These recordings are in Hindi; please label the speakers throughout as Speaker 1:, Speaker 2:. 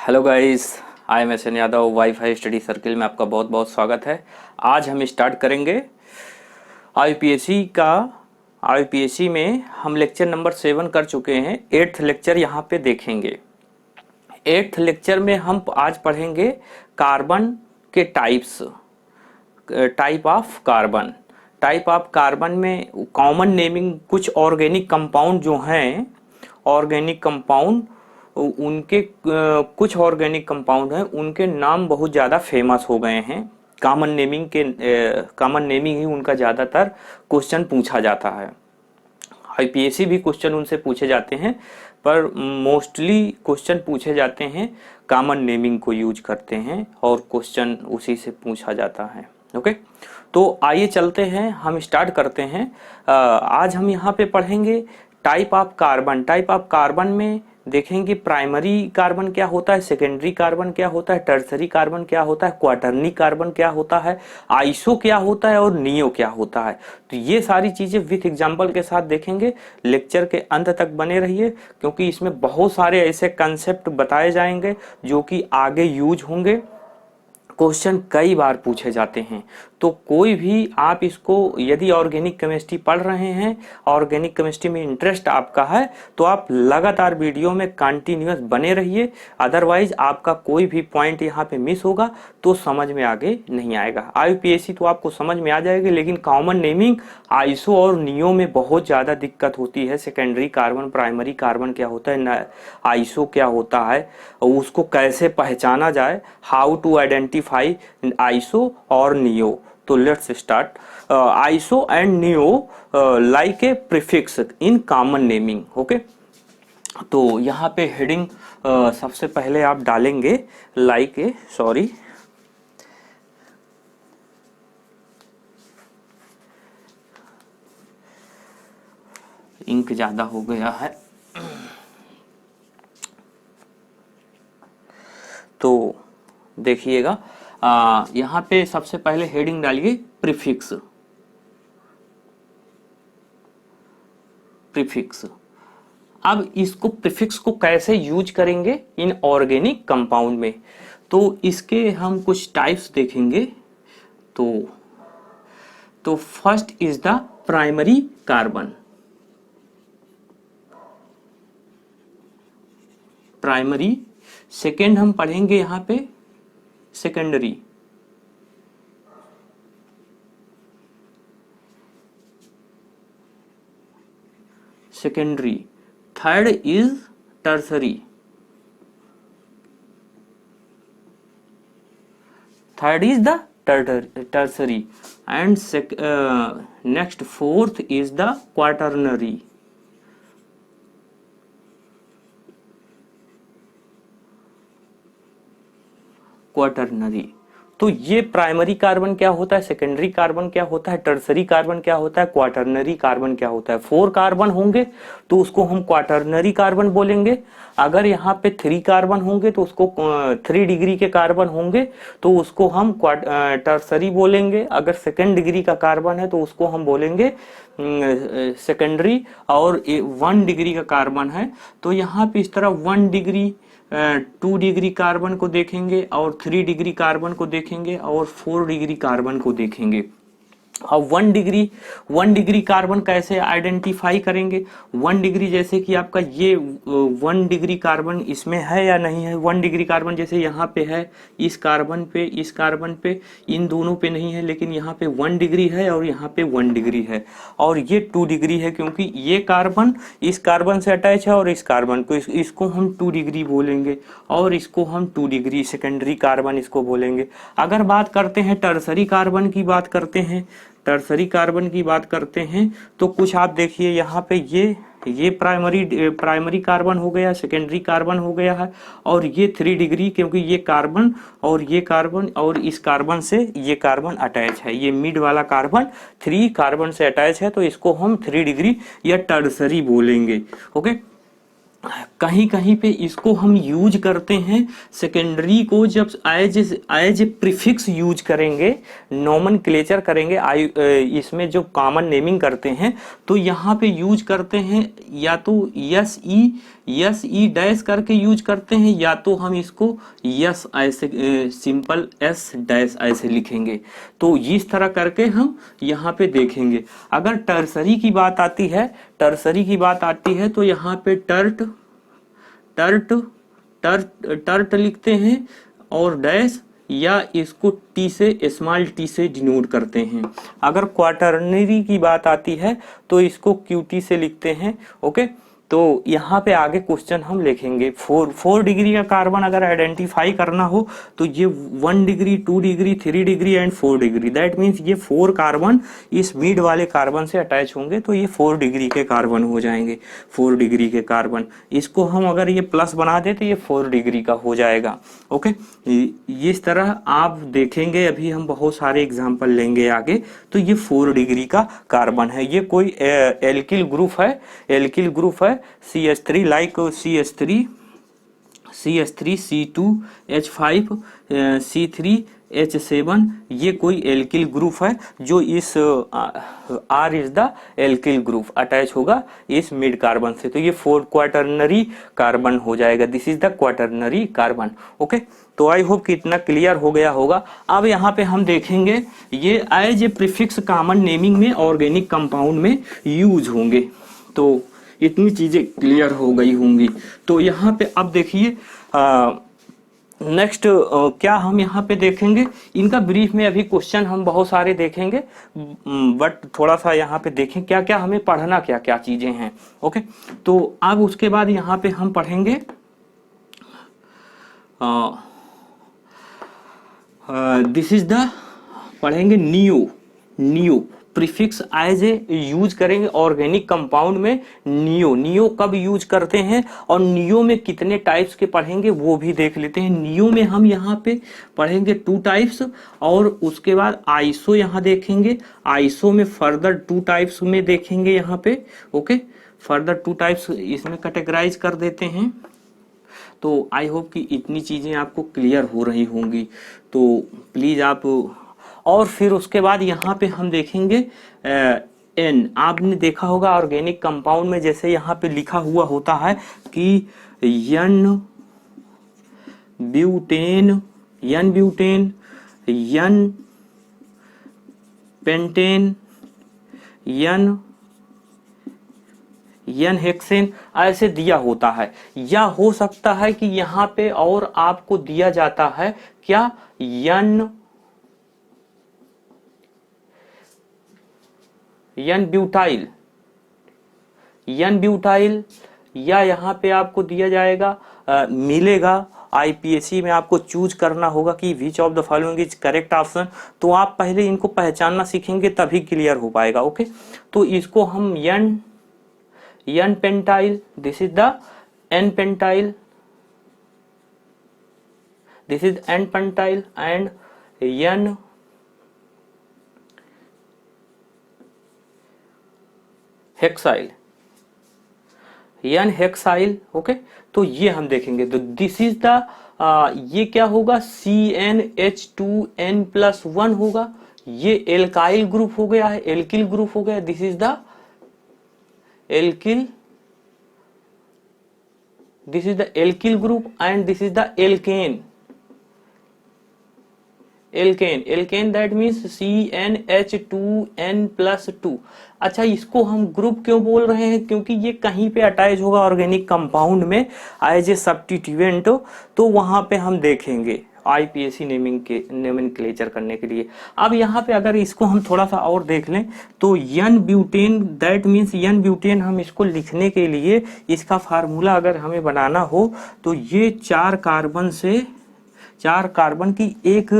Speaker 1: Hello guys, I am S N Yadav. WiFi study circle में आपका बहुत बहुत स्वागत है। आज हम स्टार्ट करेंगे आईपीएससी का। आईपीएससी में हम लेक्चर नंबर 7 कर चुके हैं। 8th लेक्चर यहाँ पे देखेंगे। 8th लेक्चर में हम आज पढ़ेंगे कार्बन के types, type of carbon. Type of carbon में कॉमन नेमिंग कुछ ऑर्गेनिक कंपाउंड जो हैं, ऑर्गेनिक कंपाउंड उनके कुछ ऑर्गेनिक कंपाउंड हैं, उनके नाम बहुत ज़्यादा फेमस हो गए हैं। कॉमन नेमिंग ही उनका ज़्यादातर क्वेश्चन पूछा जाता है। आईपीएससी भी क्वेश्चन उनसे पूछे जाते हैं, पर मोस्टली क्वेश्चन पूछे जाते हैं कॉमन नेमिंग को यूज करते हैं और क्वेश्चन उसी से पूछा जाता है। ओके, तो आइए चलते हैं, हम स्टार्ट करते हैं। आज हम यहाँ पे पढ़ेंगे type of carbon. Type of carbon में देखेंगे प्राइमरी कार्बन क्या होता है, सेकेंडरी कार्बन क्या होता है, टर्सरी कार्बन क्या होता है, क्वार्टरनी कार्बन क्या होता है, आइसो क्या होता है और नियो क्या होता है। तो ये सारी चीजें विथ एग्जांपल के साथ देखेंगे। लेक्चर के अंत तक बने रहिए, क्योंकि इसमें बहुत सारे ऐसे कंसेप्ट बताए जाएंगे जो कि आगे यूज होंगे, क्वेश्चन कई बार पूछे जाते हैं। तो कोई भी आप इसको, यदि ऑर्गेनिक केमिस्ट्री पढ़ रहे हैं, ऑर्गेनिक केमिस्ट्री में इंटरेस्ट आपका है, तो आप लगातार वीडियो में कंटिन्यूअस बने रहिए। अदरवाइज आपका कोई भी पॉइंट यहाँ पे मिस होगा तो समझ में आगे नहीं आएगा। आईपीएससी तो आपको समझ में आ जाएगी, लेकिन कॉमन नेमिंग आइसो और नियो में बहुत ज़्यादा दिक्कत होती है। सेकेंडरी कार्बन, प्राइमरी कार्बन क्या होता है, आइसो क्या होता है, उसको कैसे पहचाना जाए, हाउ टू आइडेंटिफाई आइसो और नियो। तो let's start. Iso and neo like a prefix in common naming. Okay, तो यहाँ पे हेडिंग सबसे पहले आप डालेंगे लाइक ए, सॉरी, इंक ज्यादा हो गया है, तो देखिएगा। यहाँ पे सबसे पहले हेडिंग डालिए प्रीफिक्स। प्रीफिक्स, अब इसको प्रीफिक्स को कैसे यूज करेंगे इन ऑर्गेनिक कंपाउंड में, तो इसके हम कुछ टाइप्स देखेंगे। तो first is the primary carbon. Primary. Second हम पढ़ेंगे यहाँ पे secondary. Secondary. Third is tertiary. Third is the tertiary and next fourth is the quaternary. Quaternary. तो ये प्राइमरी कार्बन क्या होता है, सेकेंडरी कार्बन क्या होता है, टर्सरी कार्बन क्या होता है, क्वाटरनरी कार्बन क्या होता है। 4 कार्बन होंगे तो उसको हम क्वाटरनरी कार्बन बोलेंगे। अगर यहाँ पे 3 कार्बन होंगे तो उसको 3 डिग्री के कार्बन होंगे तो उसको हम टर्सरी बोलेंगे। अगर 2nd डिग्री का कार्बन है तो उसको हम बोलेंगे सेकेंडरी। और 1 डिग्री का कार्बन है तो यहाँ पे इस तरह 1 डिग्री, 2 डिग्री कार्बन को देखेंगे और 3 डिग्री कार्बन को देखेंगे और 4 डिग्री कार्बन को देखेंगे। अब 1 डिग्री कार्बन कैसे आइडेंटिफाई करेंगे। 1 डिग्री जैसे कि आपका ये 1 डिग्री कार्बन इसमें है या नहीं है। 1 डिग्री कार्बन जैसे यहाँ पे है, इस कार्बन पे, इन दोनों पे नहीं है, लेकिन यहाँ पे 1 डिग्री है और यहाँ पे 1 डिग्री है। और ये 2 डिग्री है, क्योंकि ये कार्बन इस कार्बन से अटैच है और इस कार्बन को, इसको हम 2 डिग्री बोलेंगे और इसको हम 2 डिग्री सेकेंडरी कार्बन इसको बोलेंगे। अगर बात करते हैं टर्सरी कार्बन की बात करते हैं, तो कुछ आप देखिए यहाँ पे ये प्राइमरी कार्बन हो गया, सेकेंडरी कार्बन हो गया है, और ये 3 डिग्री, क्योंकि ये कार्बन और इस कार्बन से ये कार्बन अटैच है। ये मिड वाला कार्बन 3 कार्बन से अटैच है, तो इसको हम 3 डिग्री या टर्सरी बोलेंगे। ओके, कहीं कहीं पे इसको हम यूज करते हैं सेकेंडरी को, जब एज ए प्रीफिक्स यूज करेंगे, नोमेनक्लेचर करेंगे, इसमें जो कॉमन नेमिंग करते हैं तो यहाँ पे यूज करते हैं या तो यस ई डैश करके यूज करते हैं, या तो हम इसको यस ऐसे सिंपल एस डैश ऐसे लिखेंगे। तो इस तरह करके हम यहाँ पे देखेंगे। अगर टर्सरी की बात आती है तो यहाँ पे टर्ट लिखते हैं और डैश, या इसको टी से, स्मॉल टी से डिनोट करते हैं। अगर क्वाटरनरी की बात आती है तो इसको क्यूटी से लिखते हैं। ओके, तो यहाँ पे आगे क्वेश्चन हम लिखेंगे। 4 डिग्री का कार्बन अगर आइडेंटिफाई करना हो तो ये 1 degree, 2 degree, 3 degree and 4 degree, that means ये 4 कार्बन इस मिड वाले कार्बन से अटैच होंगे तो ये 4 डिग्री के कार्बन हो जाएंगे। 4 डिग्री के कार्बन, इसको हम अगर ये प्लस बना दे तो ये 4 डिग्री का हो जाएगा। ओके, इस तरह आप देखेंगे, अभी हम बहुत सारे एग्जाम्पल लेंगे आगे। तो ये 4 डिग्री का कार्बन है, ये कोई एल्किल ग्रुप है, CH3 like CH3 C2H5 C3H7, ये कोई एल्किल ग्रुप है जो इस R is the alkyl group attach होगा इस मिड कार्बन से, तो ये 4 क्वाटरनरी कार्बन हो जाएगा। This is the quaternary carbon. Okay, तो आई होप कि इतना क्लियर हो गया होगा। अब यहाँ पे हम देखेंगे ये as a prefix common naming में ऑर्गेनिक कंपाउंड में यूज होंगे, तो इतनी चीजें क्लियर हो गई होंगी। तो यहाँ पे अब देखिए नेक्स्ट क्या हम यहाँ पे देखेंगे, इनका ब्रीफ में अभी क्वेश्चन हम बहुत सारे देखेंगे, बट थोड़ा सा यहाँ पे देखें क्या क्या हमें पढ़ना, क्या क्या चीजें हैं। ओके, तो अब उसके बाद यहाँ पे हम पढ़ेंगे दिस इज द, पढ़ेंगे neo prefix as a use करेंगे ऑर्गेनिक कंपाउंड में। नियो कब यूज करते हैं और नियो में कितने टाइप्स के पढ़ेंगे वो भी देख लेते हैं। नियो में हम यहाँ पे पढ़ेंगे 2 टाइप्स, और उसके बाद आइसो यहाँ देखेंगे। आइसो में फर्दर 2 टाइप्स में देखेंगे यहाँ पे। ओके, फर्दर 2 टाइप्स इसमें कैटेगराइज कर देते हैं। तो आई होप कि इतनी चीजें आपको क्लियर हो रही होंगी, तो प्लीज आप, और फिर उसके बाद यहाँ पे हम देखेंगे एन। आपने देखा होगा ऑर्गेनिक कंपाउंड में जैसे यहाँ पे लिखा हुआ होता है कि यन ब्यूटेन, यन पेंटेन, यन हेक्सेन ऐसे दिया होता है। या हो सकता है कि यहाँ पे और आपको दिया जाता है क्या, यन ब्यूटाइल, या यहाँ पे आपको दिया जाएगा मिलेगा। आईपीएससी में आपको चूज करना होगा कि which of the following is correct option, तो आप पहले इनको पहचानना सीखेंगे तभी क्लियर हो पाएगा। ओके, तो इसको हम N pentyl, this is the N pentyl, this is N pentyl and N hexyl, okay, तो ये हम देखेंगे। तो दिस इज द ये क्या होगा, CnH2n+1 होगा, ये एल्काइल ग्रुप हो गया है, एल्किल ग्रुप हो गया। This is the alkyl, group and this is the alkene, that means CnH2n+2। अच्छा, इसको हम ग्रुप क्यों बोल रहे हैं, क्योंकि ये कहीं पे अटैच होगा ऑर्गेनिक कंपाउंड में एज ए सब्स्टिट्यूएंट, तो वहां पे हम देखेंगे आईपीएससी नोमेनक्लेचर करने के लिए। अब यहाँ पे अगर इसको हम थोड़ा सा और देख लें तो N butane, that means N butane, हम इसको लिखने के लिए इसका फार्मूला अगर हमें बनाना हो तो ये 4 कार्बन की एक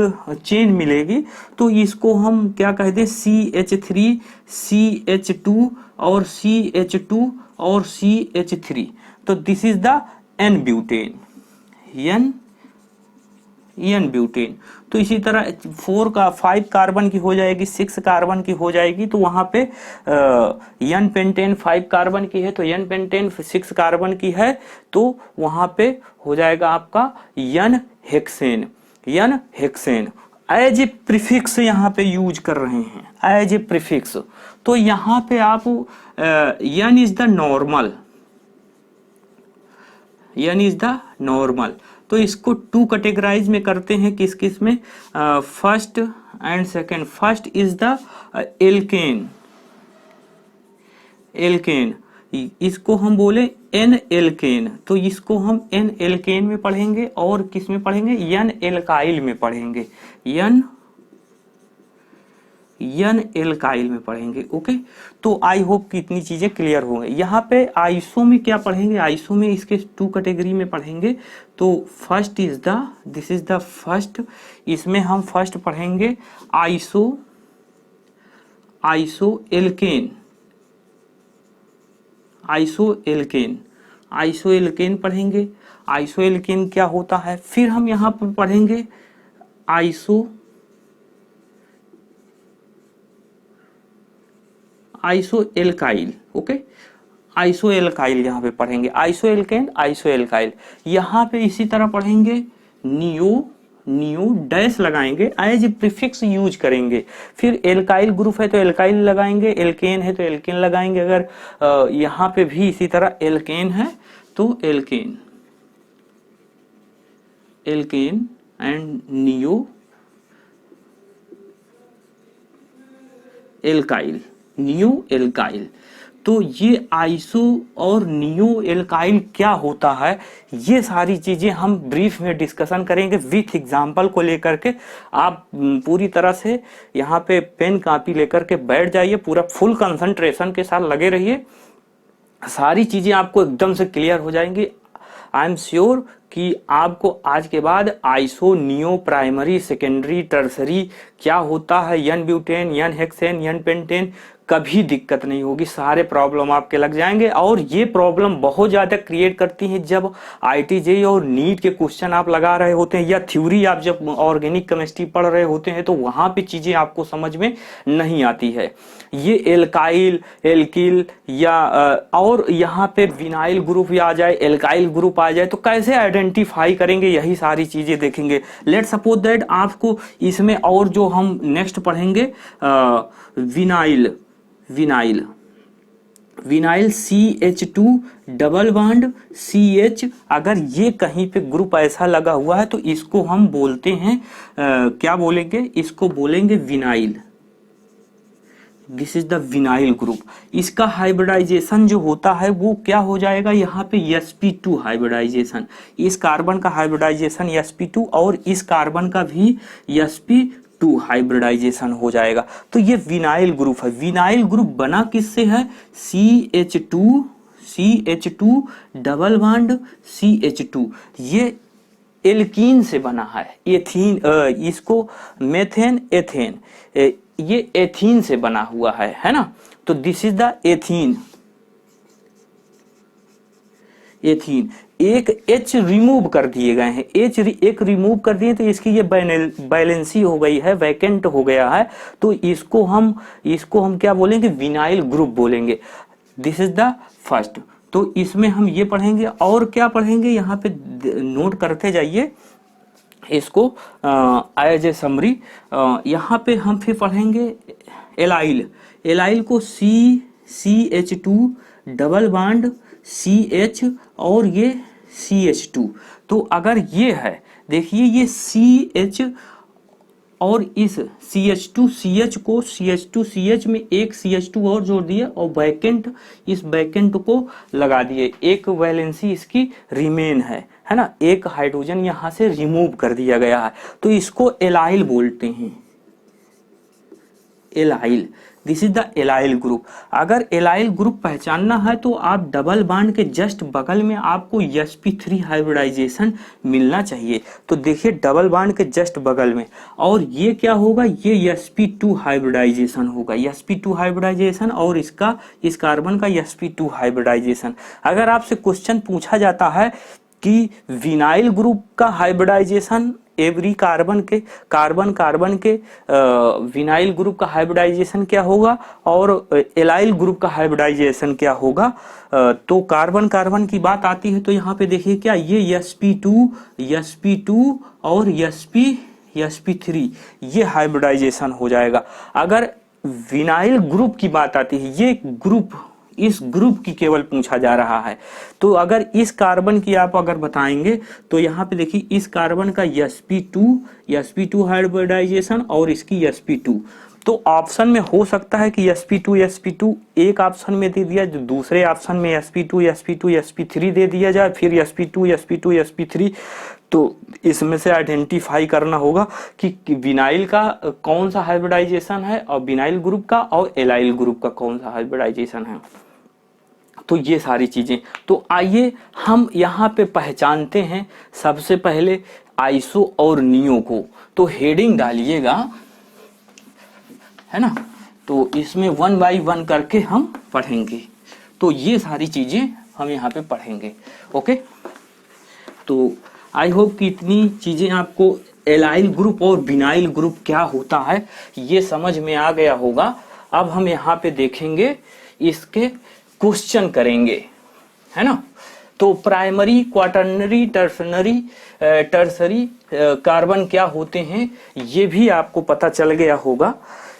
Speaker 1: चेन मिलेगी, तो इसको हम क्या कहते हैं, CH3 CH2 और CH2 और CH3। तो this is the n butane, n butane. तो इसी तरह 5 कार्बन की हो जाएगी, 6 कार्बन की हो जाएगी, तो वहां पे एन पेंटेन 5 कार्बन की है, तो एन पेंटेन 6 कार्बन की है, तो वहां पे हो जाएगा आपका n hexane. N hexane as a prefix यहाँ पे यूज कर रहे हैं, एज ए प्रीफिक्स। तो यहाँ पे आप n is the normal, n is the normal. तो इसको 2 कैटेगराइज में करते हैं, किस किस में, first and second. First is the alkane, alkane इसको हम बोले एन एल्केन, तो इसको हम एन एल्केन में पढ़ेंगे, और किस में पढ़ेंगे, एन एल्काइल में पढ़ेंगे, एन एल्काइल में पढ़ेंगे। ओके, तो आई होप कि इतनी चीजें क्लियर हो गई। यहाँ पे आइसो में क्या पढ़ेंगे, आइसो में इसके 2 कैटेगरी में पढ़ेंगे। तो first is the, this is the first, इसमें हम फर्स्ट पढ़ेंगे iso, iso alkane, iso alkane, iso alkane पढ़ेंगे। आइसो एल्केन क्या होता है, फिर हम यहाँ पर पढ़ेंगे iso, iso alkyl. Okay, iso alkyl यहाँ पे पढ़ेंगे, आइसो एल्केन, आइसो एल्काइल। यहाँ पे इसी तरह पढ़ेंगे नियो, नियो डैश लगाएंगे, एज ए प्रीफिक्स यूज करेंगे। फिर एल्काइल ग्रुप है तो एल्काइल लगाएंगे, एल्केन है तो एल्केन लगाएंगे। अगर यहाँ पे भी इसी तरह एल्केन है तो alkane, alkane and neo alkyl, neo alkyl. तो ये आइसो और नियो एल्काइल क्या होता है, ये सारी चीजें हम ब्रीफ में डिस्कशन करेंगे विथ एग्जांपल को लेकर के। आप पूरी तरह से यहाँ पे पेन कॉपी लेकर के बैठ जाइए, पूरा फुल कंसंट्रेशन के साथ लगे रहिए, सारी चीजें आपको एकदम से क्लियर हो जाएंगी। आई एम श्योर कि आपको आज के बाद iso, neo, primary, secondary, tertiary क्या होता है, n butane, n hexane, n pentane, कभी दिक्कत नहीं होगी, सारे प्रॉब्लम आपके लग जाएंगे। और ये प्रॉब्लम बहुत ज्यादा क्रिएट करती हैं जब IIT-JEE और नीट के क्वेश्चन आप लगा रहे होते हैं, या थ्योरी आप जब ऑर्गेनिक केमिस्ट्री पढ़ रहे होते हैं, तो वहां पे चीजें आपको समझ में नहीं आती है। ये एल्काइल, एल्किल या और यहाँ पे विनाइल ग्रुप आ जाए, एल्काइल ग्रुप आ जाए, तो कैसे आइडेंटिफाई करेंगे, यही सारी चीजें देखेंगे। लेट सपोज दैट आपको इसमें और जो हम नेक्स्ट पढ़ेंगे vinyl, vinyl, vinyl CH2 double bond CH, अगर ये कहीं पे ग्रुप ऐसा लगा हुआ है तो इसको हम बोलते हैं क्या बोलेंगे, इसको बोलेंगे vinyl. This is the vinyl group. इसका हाइब्रिडाइजेशन जो होता है वो क्या हो जाएगा, यहाँ पे sp2 हाइब्रिडाइजेशन, इस कार्बन का हाइब्रिडाइजेशन sp2 और इस कार्बन का भी sp2 हाइब्रिडाइजेशन हो जाएगा। तो ये विनाइल ग्रुप है। विनाइल ग्रुप बना किससे है, CH2 डबल बॉन्ड CH2, ये एल्कीन से बना है। एथीन, इसको मेथेन, एथेन, ये एथीन से बना हुआ है ना। तो this is the ethene, ethene. एक H रिमूव कर दिए गए हैं, एक रिमूव कर दिए तो इसकी ये बैलेंसी हो गई है, वैकेंट हो गया है, तो इसको हम क्या बोलेंगे, विनाइल ग्रुप बोलेंगे। This is the first. तो इसमें हम ये पढ़ेंगे, और क्या पढ़ेंगे यहाँ पे नोट करते जाइए इसको एज ए समरी। यहाँ पे हम फिर पढ़ेंगे एलाइल, एलाइल को CH2 डबल बॉन्ड CH और ये CH2। तो अगर ये है, देखिए ये CH और इस CH2 CH को CH2 CH में एक CH2 और जोड़ दिए और वैकेंट, इस वैकेंट को लगा दिए, एक वैलेंसी इसकी रिमेन है ना, एक हाइड्रोजन यहां से रिमूव कर दिया गया है, तो इसको एलाइल बोलते हैं, allyl. This is the allyl group. अगर एलाइल ग्रुप पहचानना है तो आप डबल बॉन्ड के जस्ट बगल में आपको sp3 हाइब्रिडाइजेशन मिलना चाहिए। तो देखिए डबल बॉन्ड के जस्ट बगल में, और ये क्या होगा, ये sp2 हाइब्रिडाइजेशन होगा, sp2 हाइब्रिडाइजेशन, और इसका, इस कार्बन का sp2 हाइब्रिडाइजेशन। अगर आपसे क्वेश्चन पूछा जाता है कि विनाइल ग्रुप का हाइब्रिडाइजेशन एवरी कार्बन कार्बन के विनाइल ग्रुप का हाइब्रिडाइजेशन क्या होगा और एलाइल ग्रुप का हाइब्रिडाइजेशन क्या होगा। तो कार्बन कार्बन की बात आती है तो यहाँ पे देखिए क्या ये sp2 और sp3 ये हाइब्रिडाइजेशन हो जाएगा। अगर विनाइल ग्रुप की बात आती है, ये ग्रुप, इस ग्रुप की केवल पूछा जा रहा है, तो अगर इस कार्बन की आप अगर बताएंगे तो यहाँ पे देखिए इस कार्बन का sp2 हाइब्रिडाइजेशन और इसकी sp2, तो ऑप्शन में हो सकता है कि sp2 एक ऑप्शन में दे दिया, जो दूसरे ऑप्शन में sp3 दे दिया जाए, फिर sp3। तो इसमें से आइडेंटिफाई करना होगा कि विनाइल का कौन सा हाइब्रिडाइजेशन है और विनाइल ग्रुप का और एलाइल ग्रुप का कौन सा हाइब्रिडाइजेशन है। तो ये सारी चीजें, तो आइए हम यहाँ पे पहचानते हैं सबसे पहले आइसो और नियो को। तो हेडिंग डालिएगा, है ना, तो इसमें 1 बाय 1 करके हम पढ़ेंगे। तो ये सारी चीजें हम यहाँ पे पढ़ेंगे। ओके, तो आई होप कि इतनी चीजें आपको एलाइल ग्रुप और विनाइल ग्रुप क्या होता है ये समझ में आ गया होगा। अब हम यहाँ पे देखेंगे, इसके क्वेश्चन करेंगे, है ना। तो प्राइमरी, क्वाटर्नरी, टर्सरी कार्बन क्या होते हैं ये भी आपको पता चल गया होगा,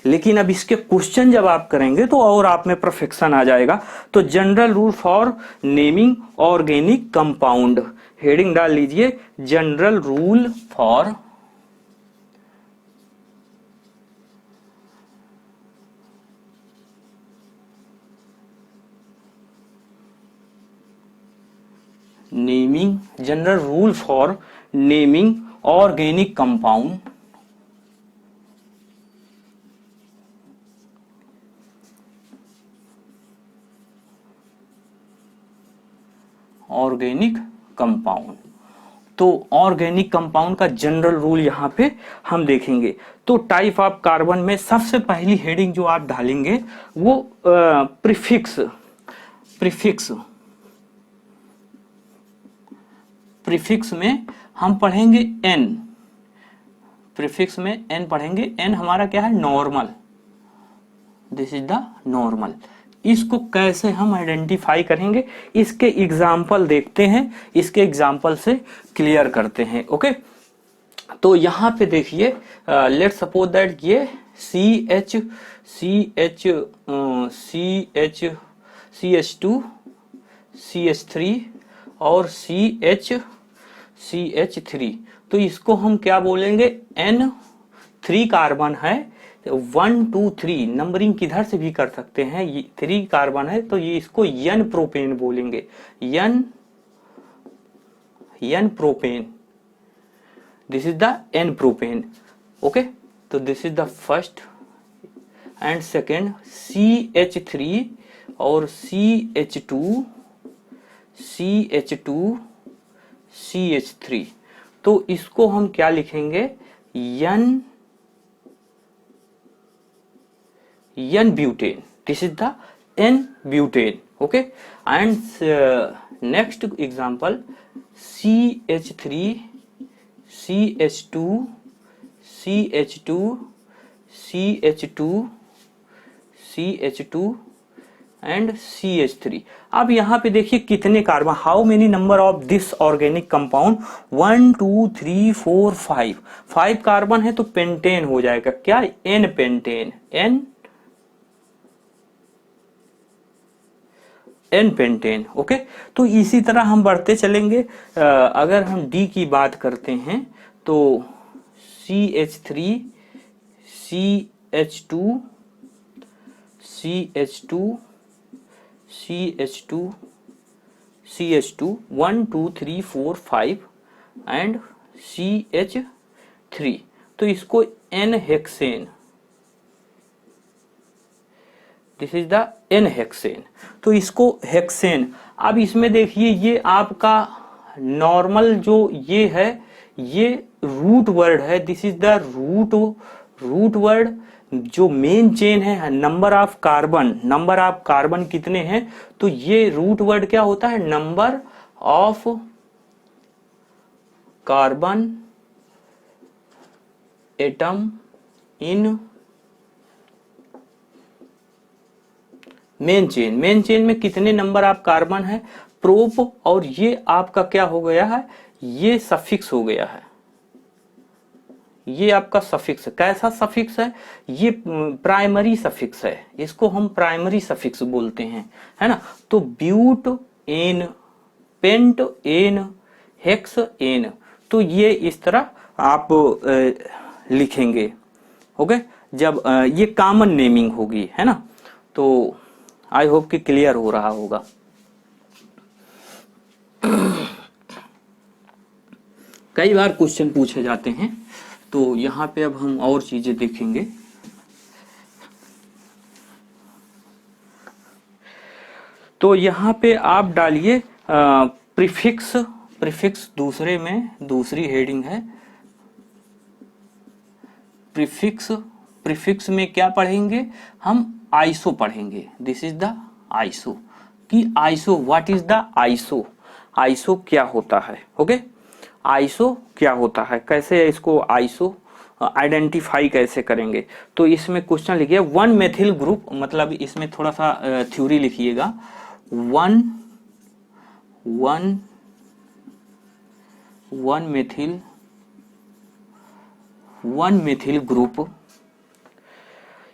Speaker 1: लेकिन अब इसके क्वेश्चन जब आप करेंगे तो और आप में परफेक्शन आ जाएगा। तो general rule for naming organic compound, heading डाल लीजिए general rule for naming, general rule for naming organic compound, organic compound. तो ऑर्गेनिक कंपाउंड का जनरल रूल यहाँ पे हम देखेंगे। तो टाइप ऑफ कार्बन में सबसे पहली हेडिंग जो आप डालेंगे वो प्रीफिक्स में हम पढ़ेंगे n, प्रीफिक्स में n पढ़ेंगे। n हमारा क्या है, normal, this is the normal. इसको कैसे हम आइडेंटिफाई करेंगे, इसके एग्जाम्पल देखते हैं, इसके एग्जाम्पल से क्लियर करते हैं। ओके, तो यहाँ पे देखिए, लेट्स सपोज दैट ये CH2 CH3 और CH3, तो इसको हम क्या बोलेंगे, N3 कार्बन है। 1 2 3 नंबरिंग किधर से भी कर सकते हैं, ये 3 कार्बन है तो ये इसको N प्रोपेन बोलेंगे, N propane, this is the N propane. Okay, तो this is the first and second CH3 और CH3, तो इसको हम क्या लिखेंगे, N butane, this is the N butane. Okay, and next example CH3 CH2 and CH3। अब यहाँ पे देखिए कितने carbon, how many number of this organic compound, 1 2 3 4 5 carbon है तो पेंटेन हो जाएगा, क्या, N pentane, N pentane. Okay, तो इसी तरह हम बढ़ते चलेंगे। अगर हम D की बात करते हैं तो CH3 CH2 1 2 3 4 5 एंड CH3, तो इसको N hexane, this is the N hexane, तो इसको हेक्सेन। अब इसमें देखिए ये आपका नॉर्मल जो ये है, ये रूट वर्ड है, this is the root word. जो मेन चेन है, नंबर ऑफ कार्बन कितने हैं, तो ये रूट वर्ड क्या होता है, number of carbon atom in main chain. Main chain में कितने नंबर आप कार्बन है, प्रोप, और ये आपका क्या हो गया है, ये सफिक्स हो गया है, ये आपका सफिक्स है। कैसा सफिक्स है, ये प्राइमरी सफिक्स है, इसको हम प्राइमरी सफिक्स बोलते हैं, है ना। तो butane, pentane, hexane, तो ये इस तरह आप लिखेंगे, ओके। जब ये कॉमन नेमिंग होगी, है ना। तो आई होप कि क्लियर हो रहा होगा। कई बार क्वेश्चन पूछे जाते हैं, तो यहाँ पे अब हम और चीजें देखेंगे। तो यहाँ पे आप डालिए प्रीफिक्स, प्रीफिक्स दूसरे में दूसरी हेडिंग है प्रीफिक्स। प्रीफिक्स में क्या पढ़ेंगे हम, आइसो पढ़ेंगे। दिस इज द आइसो, कि iso, what is the iso, iso क्या होता है, ओके। आइसो क्या होता है, कैसे इसको आइसो आइडेंटिफाई कैसे करेंगे। तो इसमें क्वेश्चन लिखिए वन मेथिल ग्रुप, मतलब इसमें थोड़ा सा थ्योरी लिखिएगा। One methyl group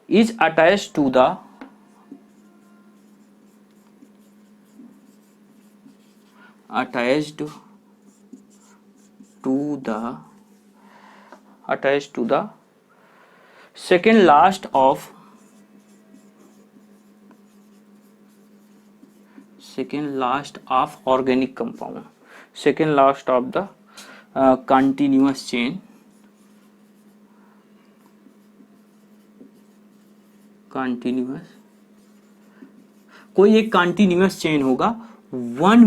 Speaker 1: is attached to the second last of organic compound, second last of the continuous chain, कोई एक कंटिन्यूअस चेन होगा। One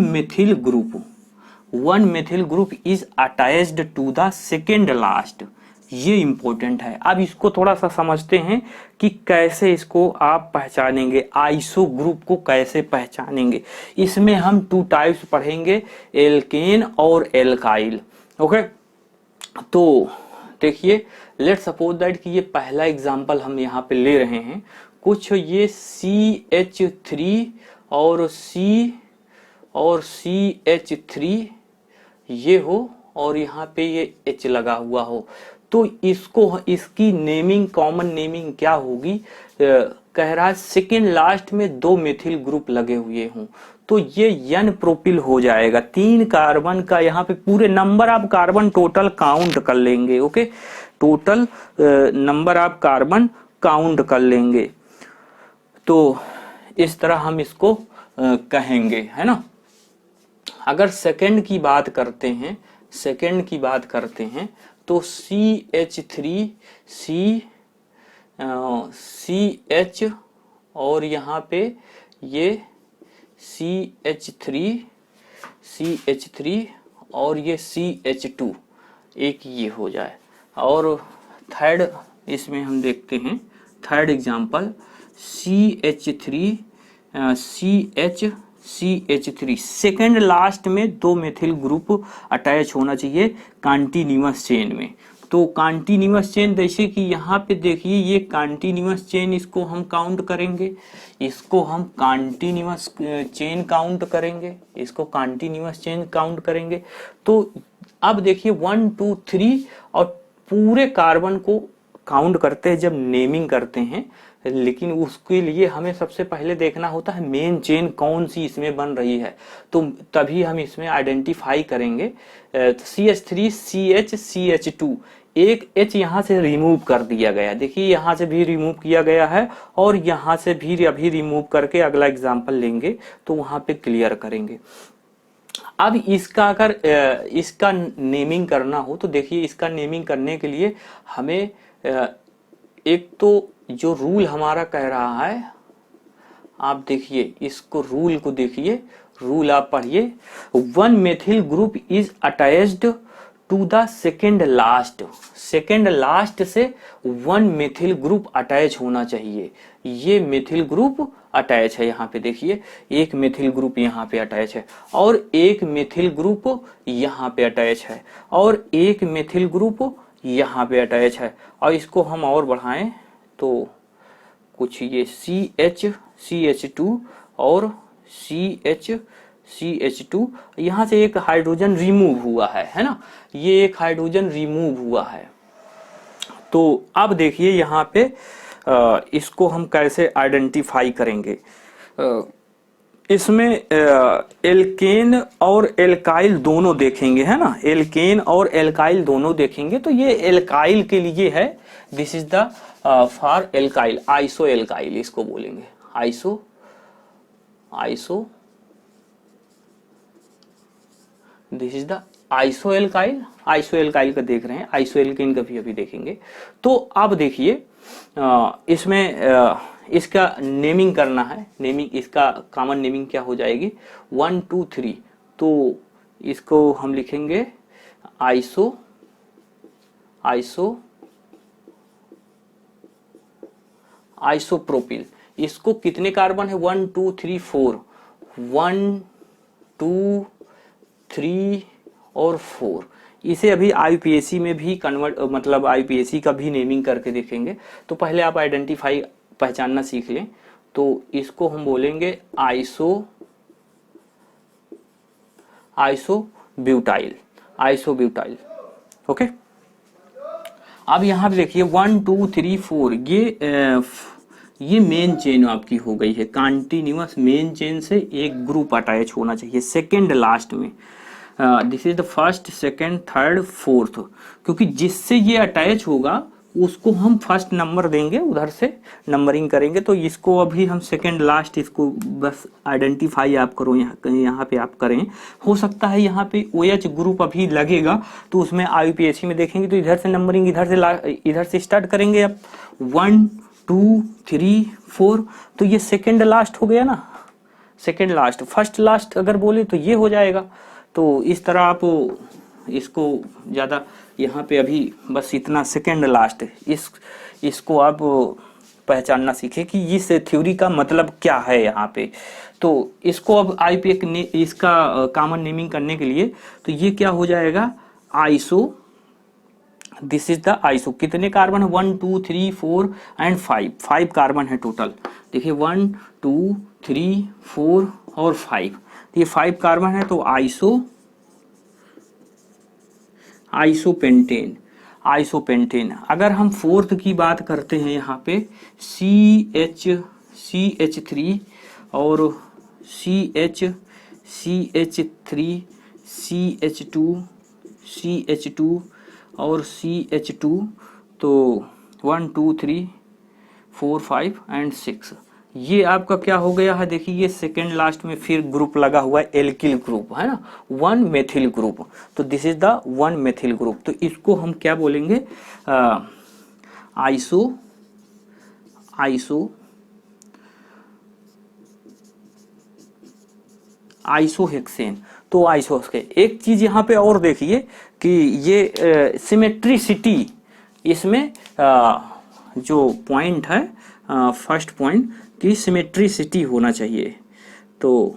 Speaker 1: methyl group is attached to the second last, ये इंपॉर्टेंट है। अब इसको थोड़ा सा समझते हैं कि कैसे इसको आप पहचानेंगे, आइसो ग्रुप को कैसे पहचानेंगे। इसमें हम टू टाइप्स पढ़ेंगे, एल्केन और एल्काइल, ओके। तो देखिए, लेट सपोज दैट कि ये पहला एग्जांपल हम यहाँ पे ले रहे हैं। कुछ ये CH3 और CH3 ये हो, और यहाँ पे ये H लगा हुआ हो, तो इसको, इसकी नेमिंग, कॉमन नेमिंग क्या होगी, कह रहा है सेकेंड लास्ट में दो मेथिल ग्रुप लगे हुए हों, तो ये N प्रोपिल हो जाएगा। 3 कार्बन का यहाँ पे पूरे number of carbon total count कर लेंगे, okay. Total number of carbon count कर लेंगे, तो इस तरह हम इसको कहेंगे, है ना। अगर सेकंड की बात करते हैं, तो CH3 CH और यहाँ पे ये CH3 और ये CH2, एक ये हो जाए। और थर्ड इसमें हम देखते हैं, third example CH3 CH3 second last में दो मेथिल ग्रुप अटैच होना चाहिए कंटिन्यूअस चेन में। तो कंटिन्यूअस चेन, जैसे कि यहाँ पे देखिए ये कंटिन्यूअस चेन, इसको हम काउंट करेंगे, इसको हम कंटिन्यूअस चेन काउंट करेंगे, तो अब देखिए 1 2 3 और पूरे कार्बन को काउंट करते हैं जब नेमिंग करते हैं, लेकिन उसके लिए हमें सबसे पहले देखना होता है मेन चेन कौन सी इसमें बन रही है, तो तभी हम इसमें आइडेंटिफाई करेंगे। CH3 CH CH2, एक H यहाँ से रिमूव कर दिया गया, देखिए यहाँ से भी रिमूव किया गया है, और यहाँ से भी अभी रिमूव करके अगला एग्जाम्पल लेंगे तो वहां पे क्लियर करेंगे। अब इसका अगर इसका नेमिंग करना हो, तो देखिए इसका नेमिंग करने के लिए हमें एक तो जो रूल हमारा कह रहा है, आप देखिए इसको, रूल को देखिए, रूल आप पढ़िए। One methyl group is attached to the second last से वन मेथिल ग्रुप अटैच होना चाहिए। ये मेथिल ग्रुप अटैच है, यहाँ पे देखिए एक मेथिल ग्रुप यहाँ पे अटैच है, और एक मेथिल ग्रुप यहाँ पे अटैच है, और एक मेथिल ग्रुप यहाँ पे अटैच है। और इसको हम और बढ़ाएं तो कुछ ये CH2 और CH2, यहाँ से एक हाइड्रोजन रिमूव हुआ है ना, ये एक हाइड्रोजन रिमूव हुआ है। तो अब देखिए यहाँ पे इसको हम कैसे आइडेंटिफाई करेंगे। इसमें एल्केन और एल्काइल दोनों देखेंगे, है ना, एल्केन और एल्काइल दोनों देखेंगे। तो ये एल्काइल के लिए है, this is the for alkyl, iso alkyl इसको बोलेंगे, iso this is the iso alkyl. Iso alkyl का देख रहे हैं, आइसो एल्केन का भी अभी देखेंगे। तो अब देखिए इसमें इसका नेमिंग करना है, नेमिंग, इसका कॉमन नेमिंग क्या हो जाएगी, 1 2 3। तो इसको हम लिखेंगे आइसोप्रोपिल। इसको कितने कार्बन है, 1 2 3 4, 1 2 3 और 4। इसे अभी IUPAC में भी कन्वर्ट, मतलब IUPAC का भी नेमिंग करके देखेंगे। तो पहले आप आइडेंटिफाई, पहचानना सीख लें। तो इसको हम बोलेंगे आइसोब्यूटाइल। ओके। अब यहाँ पे देखिए 1 2 3 4, ये मेन चेन आपकी हो गई है, कंटिन्यूअस मेन चेन से एक ग्रुप अटैच होना चाहिए सेकेंड लास्ट में। This is the first, second, third, fourth, क्योंकि जिससे ये अटैच होगा उसको हम फर्स्ट नंबर देंगे, उधर से नंबरिंग करेंगे। तो इसको अभी हम सेकेंड लास्ट, इसको बस आइडेंटिफाई आप करो, यहाँ पे आप करें। हो सकता है यहाँ पे OH ग्रुप अभी लगेगा, तो उसमें IUPAC में देखेंगे तो इधर से नंबरिंग, इधर से स्टार्ट करेंगे आप 1 2 3 4। तो ये सेकेंड लास्ट हो गया ना, सेकेंड लास्ट। फर्स्ट लास्ट अगर बोले तो ये हो जाएगा। तो इस तरह आप इसको ज़्यादा यहाँ पे अभी बस इतना सेकेंड लास्ट, इसको आप पहचानना सीखें कि इस थ्योरी का मतलब क्या है यहाँ पे। तो इसको अब IUPAC ने इसका कॉमन नेमिंग करने के लिए, तो ये क्या हो जाएगा, iso, this is the iso. कितने कार्बन है, 1 2 3 4 एंड 5 कार्बन है टोटल। देखिए 1 2 3 4 और 5, ये 5 कार्बन है। तो आइसोपेंटेन। अगर हम फोर्थ की बात करते हैं यहाँ पे CH3 और CH3 CH2 और CH2, तो 1 2 3 4 5 एंड 6, ये आपका क्या हो गया है। देखिए ये सेकेंड लास्ट में फिर ग्रुप लगा हुआ है, एल्किल ग्रुप है ना, 1 मेथिल ग्रुप। तो this is the 1 methyl group. तो इसको हम क्या बोलेंगे, आइसोहेक्सेन। तो आइसोहेक्सेन। एक चीज यहाँ पे और देखिए कि ये सिमेट्रिसिटी, इसमें जो पॉइंट है, फर्स्ट पॉइंट की सिमेट्रिसिटी होना चाहिए। तो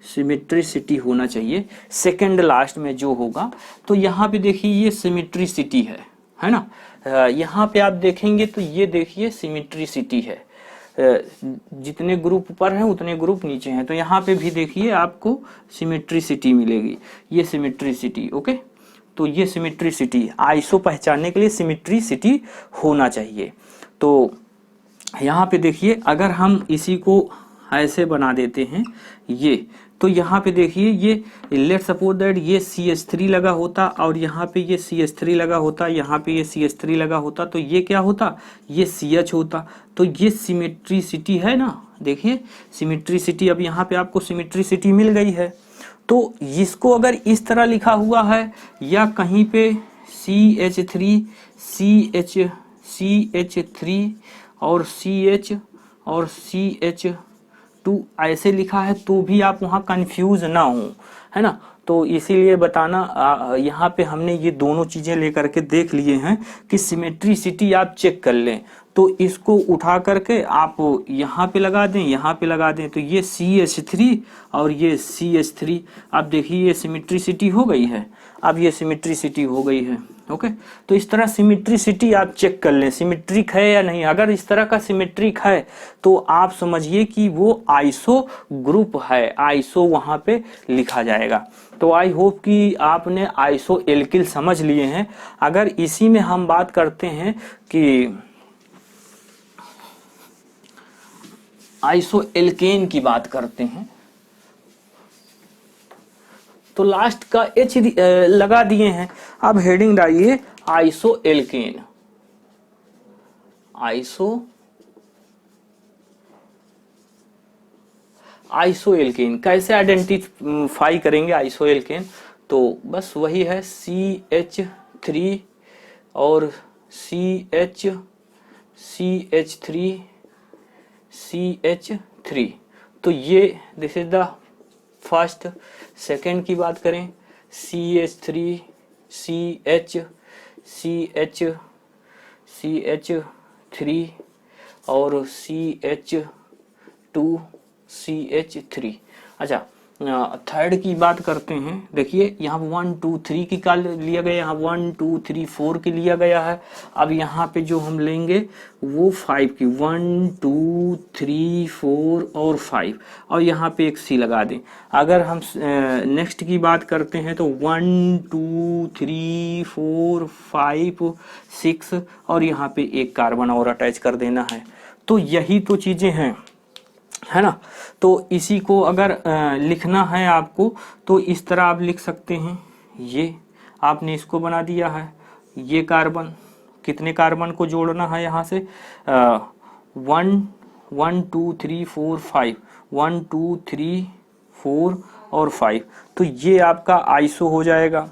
Speaker 1: सिमेट्रिसिटी होना चाहिए सेकेंड लास्ट में जो होगा। तो यहाँ पे देखिए ये सिमेट्रिसिटी है ना। यहाँ पे आप देखेंगे तो ये देखिए सिमेट्रिसिटी है, जितने ग्रुप ऊपर हैं उतने ग्रुप नीचे हैं। तो यहाँ पे भी देखिए आपको सिमेट्रिसिटी मिलेगी, ये सिमेट्रिसिटी। ओके, तो ये सिमेट्रिसिटी, आइसो पहचानने के लिए सिमेट्रिसिटी होना चाहिए। तो यहाँ पे देखिए अगर हम इसी को ऐसे बना देते हैं ये, तो यहाँ पे देखिए ये लेट्स सपोज दैट ये CH3 लगा होता और यहाँ पे ये CH3 लगा होता, यहाँ पे ये CH3 लगा होता, तो ये क्या होता, ये CH होता। तो ये सिमेट्रिसिटी है ना, देखिए सिमेट्रिसिटी। अब यहाँ पे आपको सिमेट्रिसिटी मिल गई है। तो इसको अगर इस तरह लिखा हुआ है या कहीं पे CH3 और CH और CH2 ऐसे लिखा है तो भी आप वहाँ कंफ्यूज ना हो, है ना। तो इसीलिए बताना, यहाँ पे हमने ये दोनों चीज़ें लेकर के देख लिए हैं कि सिमेट्रिसिटी आप चेक कर लें। तो इसको उठा करके आप यहाँ पे लगा दें, यहाँ पे लगा दें, तो ये CH3 और ये CH3, अब देखिए ये सिमेट्रिसिटी हो गई है, अब ये सिमेट्रिसिटी हो गई है। ओके, तो इस तरह सिमेट्रिसिटी आप चेक कर लें, सिमेट्रिक है या नहीं। अगर इस तरह का सिमेट्रिक है तो आप समझिए कि वो आइसो ग्रुप है, आइसो वहां पे लिखा जाएगा। तो आई होप कि आपने आइसो एल्किल समझ लिए हैं। अगर इसी में हम बात करते हैं कि आइसो एल्केन की बात करते हैं, तो लास्ट का H लगा दिए हैं। अब हेडिंग डालिए आइसो एल्केन। आइसो एल्केन कैसे आइडेंटिफाई करेंगे आइसो एल्केन? तो बस वही है CH3 और CH3 तो ये this is the first. Second की बात करें CH3 CH3 और CH2CH3। अच्छा, थर्ड की बात करते हैं। देखिए यहाँ 1 2 3 की का लिया गया, यहाँ 1 2 3 4 की लिया गया है। अब यहाँ पे जो हम लेंगे वो 5 की, 1 2 3 4 और 5, और यहाँ पे एक C लगा दें। अगर हम नेक्स्ट की बात करते हैं तो 1 2 3 4 5 6 और यहाँ पे एक कार्बन और अटैच कर देना है। तो यही तो चीजें हैं, है ना। तो इसी को अगर लिखना है आपको तो इस तरह आप लिख सकते हैं। ये आपने इसको बना दिया है, ये कार्बन, कितने कार्बन को जोड़ना है यहाँ से 1 1 2 3 4 5, 1 2 3 4 और 5, तो ये आपका आइसो हो जाएगा।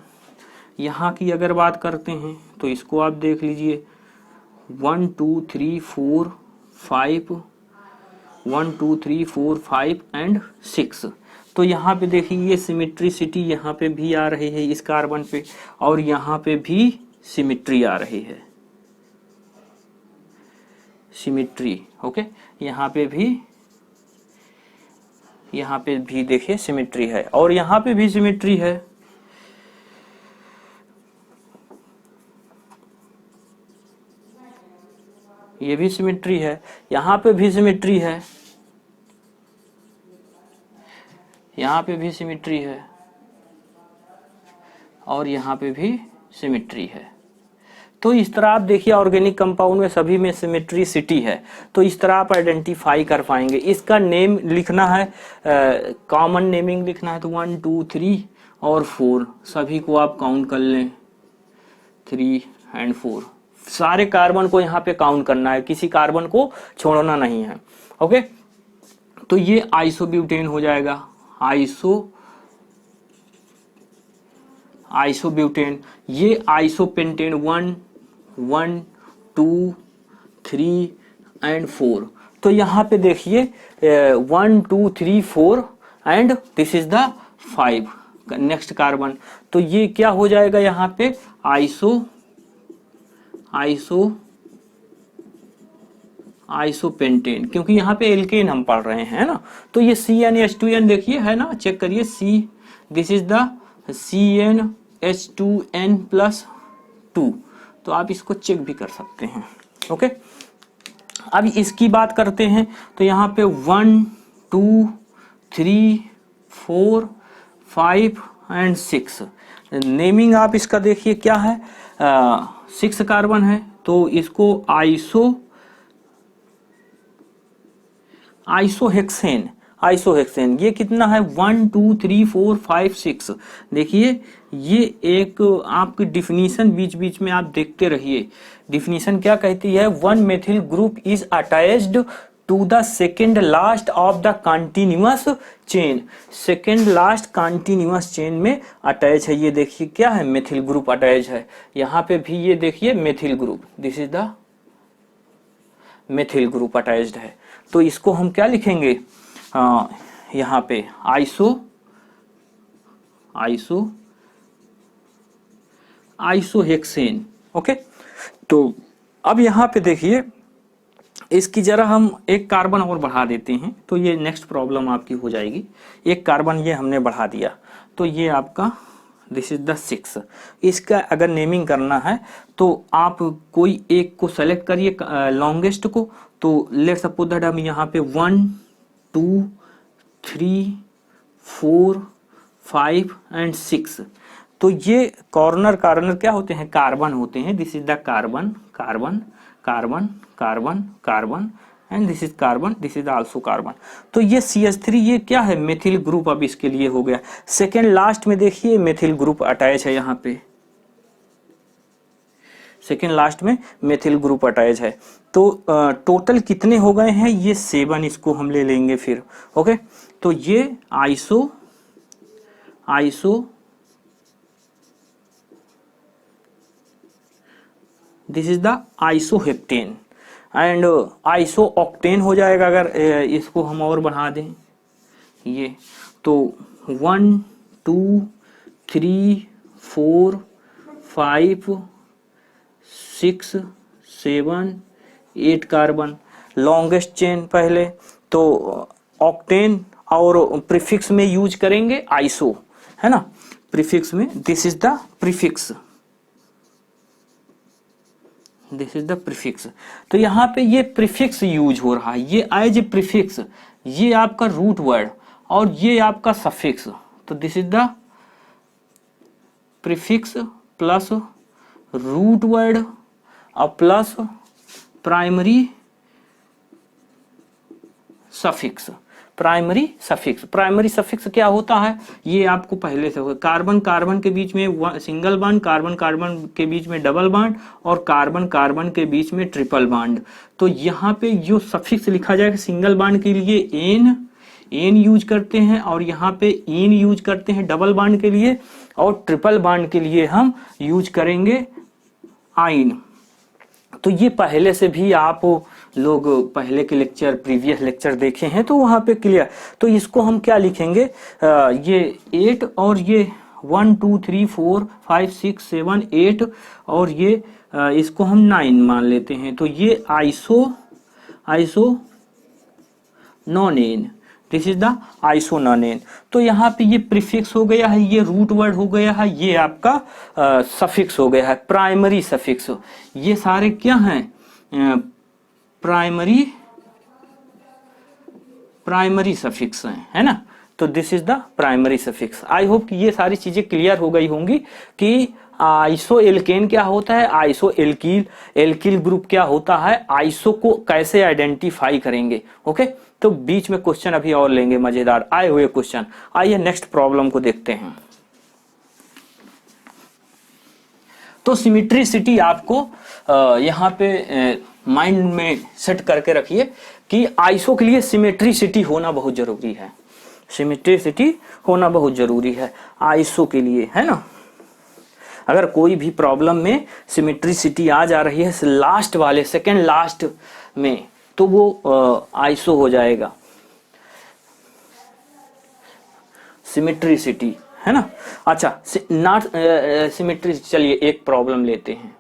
Speaker 1: यहाँ की अगर बात करते हैं तो इसको आप देख लीजिए 1 2 3 4 5, 1 2 3 4 5 एंड 6। तो यहाँ पे देखिए ये सिमेट्रिसिटी यहाँ पे भी आ रही है इस कार्बन पे, और यहाँ पे भी सिमेट्री आ रही है, सिमेट्री। ओके, यहाँ पे भी देखिए सिमेट्री है, और यहाँ पे भी सिमेट्री है। ये भी सिमेट्री है, यहाँ पे भी सिमेट्री है, यहाँ पे भी सिमेट्री है, और यहाँ पे भी सिमेट्री है। तो इस तरह आप देखिए ऑर्गेनिक कंपाउंड में सभी में सिमेट्रिसिटी है। तो इस तरह आप आइडेंटिफाई कर पाएंगे। इसका नेम लिखना है, कॉमन नेमिंग लिखना है, तो 1 2 3 और 4 सभी को आप काउंट कर लें, 3 एंड 4 सारे कार्बन को यहाँ पे काउंट करना है, किसी कार्बन को छोड़ना नहीं है। ओके, तो ये आइसोब्यूटेन हो जाएगा, आइसोब्यूटेन। ये आइसोपेंटेन 1 1 2 3 एंड 4। तो यहाँ पे देखिए 1 2 3 4 and this is the 5 next carbon. तो ये क्या हो जाएगा यहाँ पे आइसोपेंटेन, क्योंकि यहाँ पे एल्केन हम पढ़ रहे हैं ना। तो ये CnH2n देखिए है ना, चेक करिए दिस इज द CnH2n+2। तो आप इसको चेक भी कर सकते हैं। ओके, अब इसकी बात करते हैं तो यहाँ पे 1 2 3 4 5 एंड 6 नेमिंग आप इसका देखिए क्या है, 6 कार्बन है, तो इसको आइसोहेक्सेन। ये कितना है 1 2 3 4 5 6। देखिए ये एक आपकी डिफिनीशन बीच बीच में आप देखते रहिए। डिफिनीशन क्या कहती है, 1 methyl group is attached to the second last of the continuous chain. Second last continuous chain में अटैच है। ये देखिए क्या है, मेथिल ग्रुप अटैच है। यहाँ पे भी ये देखिए methyl group, this is the methyl group attached है। तो इसको हम क्या लिखेंगे, यहाँ पे आइसोहेक्सेन। ओके, तो अब यहाँ पे देखिए इसकी जरा हम एक कार्बन और बढ़ा देते हैं तो ये नेक्स्ट प्रॉब्लम आपकी हो जाएगी। एक कार्बन ये हमने बढ़ा दिया तो ये आपका दिस इज द 6। इसका अगर नेमिंग करना है तो आप कोई एक को सेलेक्ट करिए लॉन्गेस्ट को। तो लेट सपोज दैट हम यहाँ पे 1 2 3 4 5 एंड 6। तो ये कॉर्नर क्या होते हैं, कार्बन होते हैं। This is the carbon carbon carbon carbon carbon and this is carbon, this is also carbon. तो ये CH3 ये क्या है, मेथिल ग्रुप अब इसके लिए हो गया। सेकेंड लास्ट में देखिए मेथिल ग्रुप अटैच है यहाँ पे, सेकेंड लास्ट में मेथिल ग्रुप अटैच है। तो टोटल कितने हो गए हैं, ये 7 इसको हम ले लेंगे फिर। ओके, तो ये iso this is the isoheptane and iso octane हो जाएगा अगर इसको हम और बढ़ा दें ये। तो 1 2 3 4 5 6 7 8 कार्बन, लॉन्गेस्ट चेन पहले। तो ऑक्टेन और प्रीफिक्स में यूज करेंगे आइसो, है ना, प्रीफिक्स में। This is the prefix, this is the prefix. तो यहाँ पे ये प्रीफिक्स यूज हो रहा है, ये एज ए प्रीफिक्स, ये आपका रूट वर्ड और ये आपका सफिक्स। तो this is the prefix plus root word और plus primary suffix. Primary suffix क्या होता है, ये आपको पहले से होगा। कार्बन कार्बन के बीच में सिंगल बॉन्ड, कार्बन कार्बन के बीच में डबल बॉन्ड और कार्बन कार्बन के बीच में ट्रिपल बॉन्ड। तो यहाँ पे जो सफिक्स लिखा जाएगा सिंगल बॉन्ड के लिए एन यूज करते हैं और यहाँ पे इन यूज करते हैं डबल बॉन्ड के लिए, और ट्रिपल बॉन्ड के लिए हम यूज करेंगे आइन। तो ये पहले से भी आप लोग पहले के लेक्चर, प्रीवियस लेक्चर देखे हैं तो वहां पे क्लियर। तो इसको हम क्या लिखेंगे, ये 8 और ये 1 2 3 4 5 6 7 8 और ये इसको हम 9 मान लेते हैं। तो ये iso nonane, this is the isononane. तो यहाँ पे ये प्रीफिक्स हो गया है, ये रूट वर्ड हो गया है, ये आपका सफिक्स हो गया है, प्राइमरी सफिक्स। ये सारे क्या हैं, प्राइमरी सफिक्स हैं, है ना। तो this is the primary suffix. I hope कि ये सारी चीजें क्लियर हो गई होंगी कि आइसो एल्केन क्या होता है, आइसो एल्किल ग्रुप क्या होता है, आइसो को कैसे आइडेंटिफाई करेंगे। ओके, तो बीच में क्वेश्चन अभी और लेंगे मजेदार आए हुए क्वेश्चन। आइए नेक्स्ट प्रॉब्लम को देखते हैं। तो सिमेट्रिसिटी आपको यहाँ पे माइंड में सेट करके रखिए कि आइसो के लिए सिमेट्रिसिटी होना बहुत जरूरी है, सिमेट्रिसिटी होना बहुत जरूरी है आइसो के लिए, है ना। अगर कोई भी प्रॉब्लम में सिमेट्रिसिटी आ जा रही है लास्ट वाले सेकेंड लास्ट में, तो वो आइसो हो जाएगा, सिमेट्रिसिटी, है ना। अच्छा, नॉट सिमेट्री, चलिए एक प्रॉब्लम लेते हैं।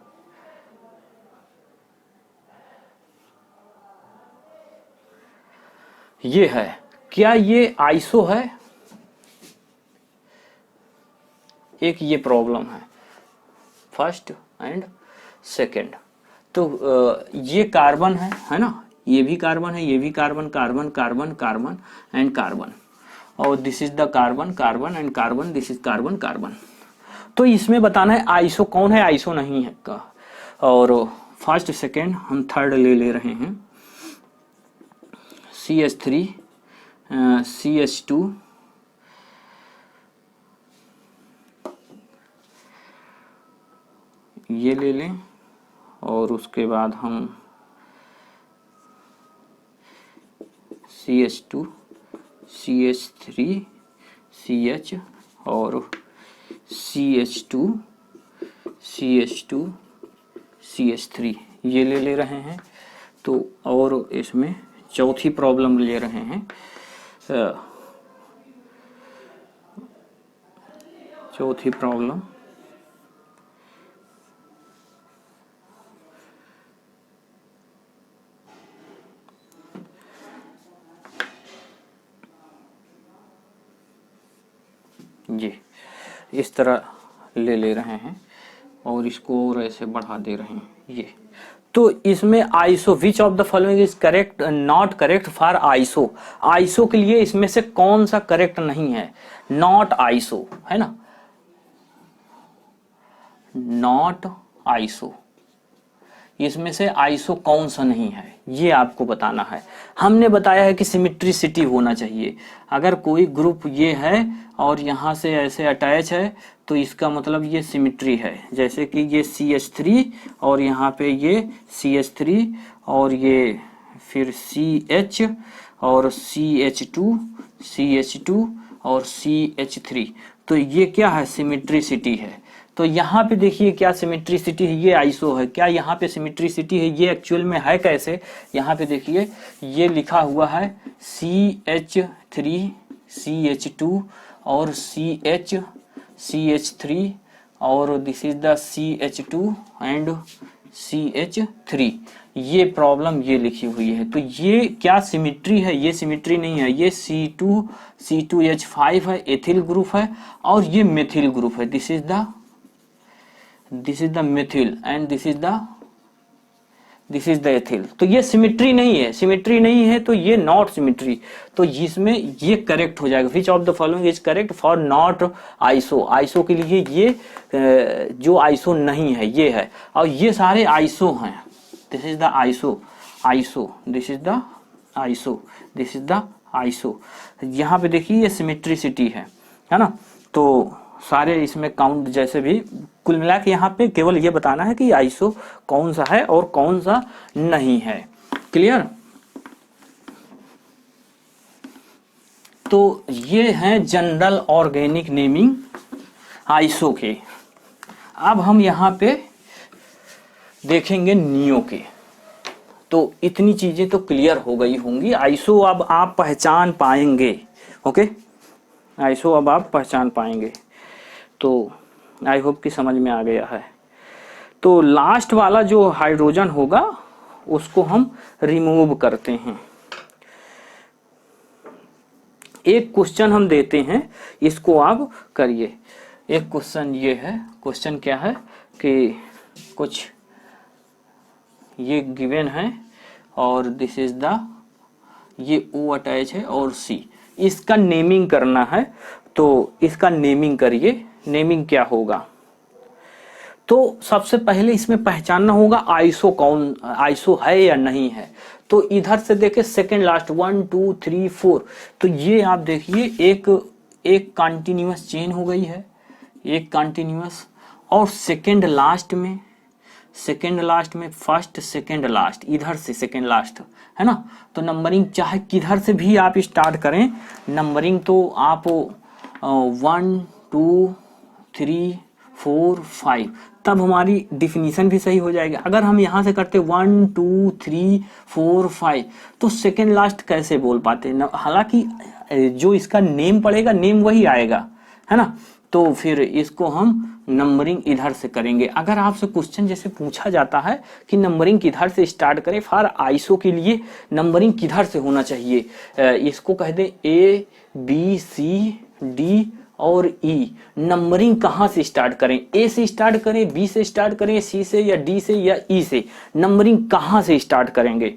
Speaker 1: ये है, क्या ये आइसो है, एक ये प्रॉब्लम है फर्स्ट एंड सेकंड। तो ये कार्बन है ना, ये भी कार्बन है, ये भी carbon, carbon carbon carbon and carbon, और this is the carbon carbon and carbon, this is carbon carbon. तो इसमें बताना है आइसो कौन है, आइसो नहीं है का। और फर्स्ट सेकंड हम थर्ड ले रहे हैं, CH3 CH2 ये ले लें, और उसके बाद हम CH2 CH3 CH और CH2 CH2 CH3 ये ले रहे हैं। तो और इसमें चौथी प्रॉब्लम ले रहे हैं, चौथी प्रॉब्लम ये इस तरह ले रहे हैं और इसको और ऐसे बढ़ा दे रहे हैं ये। तो इसमें iso which of the following is correct not correct for iso, iso के लिए इसमें से कौन सा करेक्ट नहीं है, नॉट आइसो है ना, नॉट आइसो, इसमें से आइसो कौन सा नहीं है ये आपको बताना है। हमने बताया है कि सिमेट्रिसिटी होना चाहिए, अगर कोई ग्रुप ये है और यहाँ से ऐसे अटैच है तो इसका मतलब ये सिमेट्री है, जैसे कि ये CH3 और यहाँ पे ये CH3 और ये फिर CH और CH2 CH2 और CH3, तो ये क्या है, सिमेट्रिसिटी है। तो यहाँ पे देखिए क्या सिमेट्रिसिटी है, ये आइसो है, क्या यहाँ पे सिमेट्रिसिटी है, ये एक्चुअल में है कैसे, यहाँ पे देखिए ये लिखा हुआ है CH3 CH2 और CH3 और this is the CH2 and CH3, ये प्रॉब्लम ये लिखी हुई है। तो ये क्या सिमेट्री है, ये सिमेट्री नहीं है, ये C2H5 है, एथिल ग्रुप है और ये मेथिल ग्रुप है, this is the methyl and this is the ethyl. तो ये सिमेट्री नहीं है, सिमेट्री नहीं है तो ये नॉट सिमेट्री, तो इसमें ये करेक्ट हो जाएगा। Which of the following is correct for not iso, iso के लिए ये जो आइसो नहीं है ये है, और ये सारे आइसो हैं, this is the iso, this is the iso, यहाँ पे देखिए ये सिमेट्रिसिटी है ना। तो सारे इसमें काउंट जैसे भी कुल मिला के यहाँ पे केवल ये बताना है कि आइसो कौन सा है और कौन सा नहीं है, क्लियर। तो ये है जनरल ऑर्गेनिक नेमिंग आइसो के। अब हम यहाँ पे देखेंगे नियो के। तो इतनी चीजें तो क्लियर हो गई होंगी, आइसो अब आप पहचान पाएंगे, ओके, आइसो अब आप पहचान पाएंगे। तो आई होप कि समझ में आ गया है। तो लास्ट वाला जो हाइड्रोजन होगा उसको हम रिमूव करते हैं। एक क्वेश्चन हम देते हैं, इसको आप करिए। एक क्वेश्चन ये है, क्वेश्चन क्या है कि कुछ ये गिवन है और दिस इज द, ये O अटैच है और C, इसका नेमिंग करना है। तो इसका नेमिंग करिए, नेमिंग क्या होगा। तो सबसे पहले इसमें पहचानना होगा आइसो कौन, आइसो है या नहीं है। तो इधर से देखे सेकेंड लास्ट 1 2 3 4, तो ये आप देखिए एक कंटिन्यूअस चेन हो गई है, एक कंटिन्यूअस, और सेकेंड लास्ट में फर्स्ट सेकेंड लास्ट, इधर से सेकेंड लास्ट है ना। तो नंबरिंग चाहे किधर से भी आप स्टार्ट करें, नंबरिंग तो आप 1 2 3 4 5, तब हमारी डिफिनीशन भी सही हो जाएगी। अगर हम यहाँ से करते 1 2 3 4 5, तो सेकेंड लास्ट कैसे बोल पाते, हालांकि जो इसका नेम पड़ेगा नेम वही आएगा है ना। तो फिर इसको हम नंबरिंग इधर से करेंगे। अगर आपसे क्वेश्चन जैसे पूछा जाता है कि नंबरिंग किधर से स्टार्ट करें, फॉर आइसो के लिए नंबरिंग किधर से होना चाहिए, इसको कह दे A B C D और E, नंबरिंग कहाँ से स्टार्ट करें, A से स्टार्ट करें, B से स्टार्ट करें, C से या D से या E से, नंबरिंग कहाँ से स्टार्ट करेंगे।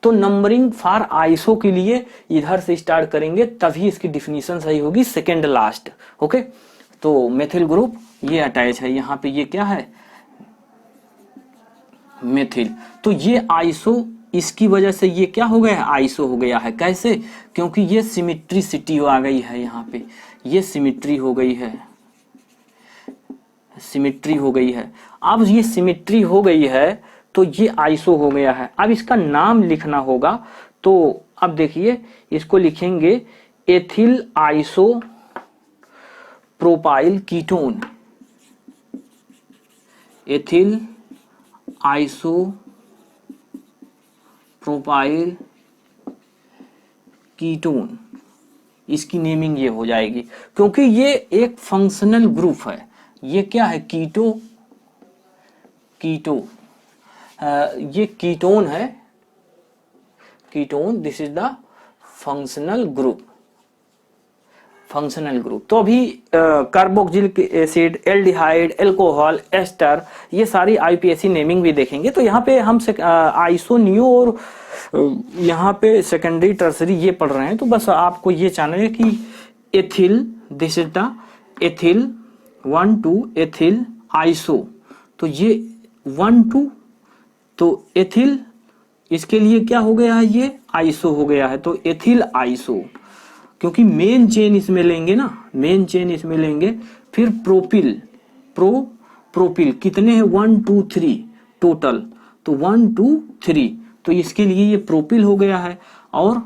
Speaker 1: तो नंबरिंग फॉर आइसो के लिए इधर से स्टार्ट करेंगे, तभी इसकी डिफिनीशन सही होगी, सेकेंड लास्ट, ओके। तो मेथिल ग्रुप ये अटैच है, यहाँ पे ये क्या है, मेथिल। तो ये आइसो, इसकी वजह से ये क्या हो गया है, आइसो हो गया है। कैसे, क्योंकि ये सिमेट्रिसिटी आ गई है, यहाँ पे ये सिमेट्री हो गई है, सिमेट्री हो गई है। अब ये सिमेट्री हो गई है तो ये आइसो हो गया है। अब इसका नाम लिखना होगा, तो अब देखिए इसको लिखेंगे ethyl iso propyl ketone, ethyl iso propyl ketone, इसकी नेमिंग ये हो जाएगी, क्योंकि ये एक फंक्शनल ग्रुप है। ये क्या है, कीटो ये कीटोन है, ketone, this is the functional group, functional group. तो अभी carboxylic acid, aldehyde, alcohol, ester, ये सारी आईपीएसी नेमिंग भी देखेंगे। तो यहाँ पे हम आइसो, नियो और यहाँ पे सेकेंडरी टर्सरी ये पढ़ रहे हैं। तो बस आपको ये जानना है कि ethyl, this is the ethyl 1,2 ethyl iso. तो ये 1,2 तो एथिल, इसके लिए क्या हो गया है, ये आइसो हो गया है। तो एथिल आइसो, क्योंकि मेन चेन इसमें लेंगे ना, मेन चेन इसमें लेंगे। फिर प्रोपिल, प्रोपिल कितने हैं, 1 2 3 टोटल। तो 1 2 3, तो इसके लिए ये प्रोपिल हो गया है। और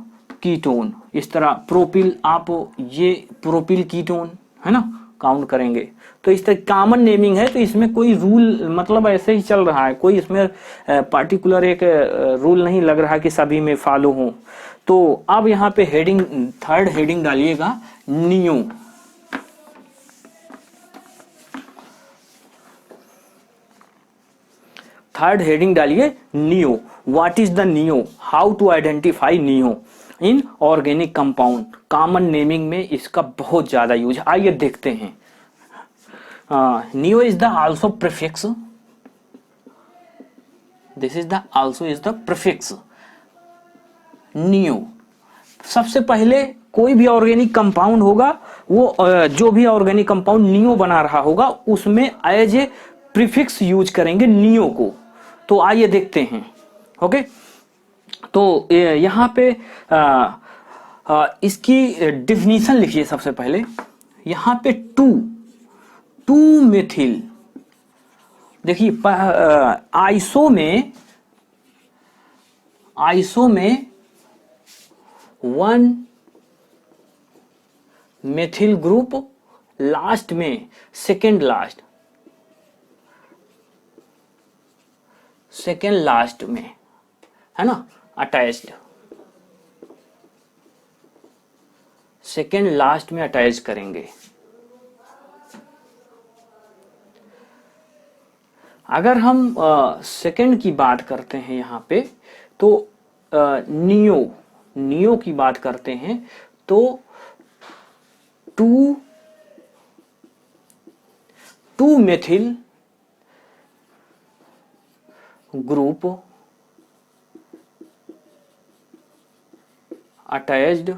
Speaker 1: कीटोन, इस तरह प्रोपिल, आप ये प्रोपिल कीटोन है ना, काउंट करेंगे। तो इस तरह कॉमन नेमिंग है। तो इसमें कोई रूल, मतलब ऐसे ही चल रहा है, कोई इसमें पार्टिकुलर एक रूल नहीं लग रहा कि सभी में फॉलो हो। तो अब यहाँ पे हेडिंग, थर्ड हेडिंग डालिएगा नियो। थर्ड हेडिंग डालिए neo. What is the neo, how to identify neo in organic compound. Common naming में इसका बहुत ज्यादा यूज है। आइए देखते हैं। Neo is the also prefix, this is the also is the prefix neo. सबसे पहले कोई भी ऑर्गेनिक कंपाउंड होगा, वो जो भी ऑर्गेनिक कंपाउंड नियो बना रहा होगा, उसमें एज ए प्रीफिक्स यूज करेंगे नियो को। तो आइए देखते हैं। ओके, तो यहाँ पे इसकी डिफिनीशन लिखिए सबसे पहले। यहाँ पे टू मेथिल, देखिए आइसो में 1 मेथिल ग्रुप, लास्ट में सेकेंड लास्ट में है ना अटैच्ड, सेकेंड लास्ट में अटैच करेंगे। अगर हम सेकेंड की बात करते हैं यहाँ पे, तो नियो की बात करते हैं, तो to methyl group attached